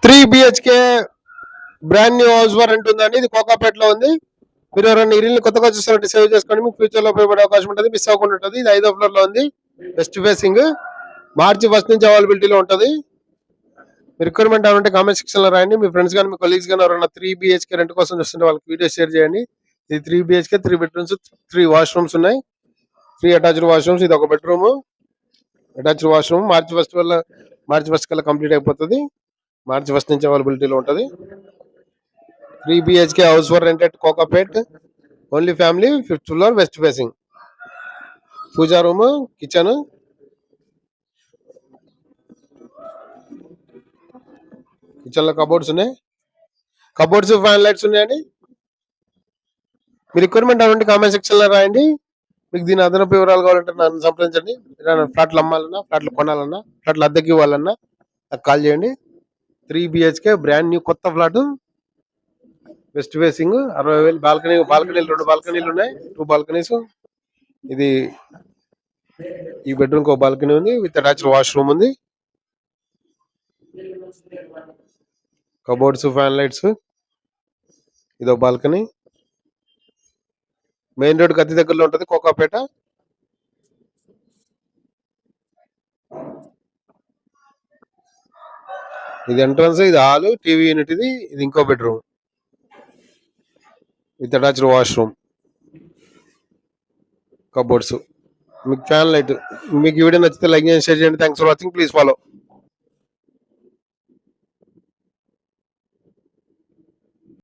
3 BHK brand new house for rent ఉందండి. ఇది కోకాపేటలో ఉంది. మీరు ఎవరైనా ఇల్లు కొత్తగా చూసినట్టు సేవ్ చేసుకోండి, మీకు ఫ్యూచర్ లో ఉపయోగపడే అవకాశం ఉంటుంది. మిస్ అవ్వకుండా ఉంటుంది. ఇది 5వ ఫ్లోర్ లో ఉంది. West facing. మార్చి 1 నుంచి అవైలబిలిటీలో ఉంటుంది. మీ రిక్వైర్మెంట్ ఏమంటే కామెంట్ సెక్షన్ లో రాయండి. మీ ఫ్రెండ్స్ కానీ మీ కొలీగ్స్ కానీ ఎవరైనా 3 BHK రెంట్ కోసం చూస్తుంటే వాళ్ళకి వీడియో షేర్ చేయండి. ఇది 3 BHK 3 బెడ్రూమ్స్ 3 వాష్రూమ్స్ ఉన్నాయి. 3 అటాచ్డ్ వాష్రూమ్స్. ఇది ఒక బెడ్రూమ్, అటాచ్డ్ వాష్రూమ్. మార్చి 1 కల్లా కంప్లీట్ అయిపోతుంది. మార్చి 1 నుంచి అవైలబిలిటీలో ఉంటుంది. 3 BHK house for rent at Kokapet. Only family. 5th floor, west facing. Puja room, kitchen. Kitchen లో కబోర్డ్స్ ఉన్నాయి. కబోర్డ్స్, ఫ్యాన్ లైట్స్ ఉన్నాయండి. మీ రిక్వైర్మెంట్ అవ్వండి కామెంట్ సెక్షన్ లో రాయండి. మీకు దీని అదనపు వివరాలు కావాలంటే నన్ను సంప్రదించండి. ఫ్లాట్లు అమ్మాలన్నా, ఫ్లాట్లు కొనాలన్నా, ఫ్లాట్లు అద్దెకి ఇవ్వాలన్నా నాకు కాల్ చేయండి. 3 BHK బ్రాండ్ న్యూ కొత్త ఫ్లాట్, వెస్ట్ ఫేసింగ్. 60,000. బాల్కనీలు 2 బాల్కనీలు ఉన్నాయి. 2 బాల్కనీస్. ఇది ఈ బెడ్రూమ్ కి ఒక బాల్కనీ ఉంది విత్ అటాచ్డ్ వాష్రూమ్ ఉంది. Cupboards, fan lights. ఇదో బాల్కనీ. మెయిన్ రోడ్ కి అతి దగ్గరలో ఉంటుంది కోకాపేట. ఇది ఎంట్రన్స్, ఇది హాల్, టీవీ యూనిట్. ఇది ఇంకో bedroom with attached washroom, cupboards. మీకు ఫ్యాన్ లైట్. మీకు ఈ వీడియో నచ్చితే లైక్ చేయండి, షేర్ చేయండి. Thanks for watching. Please follow.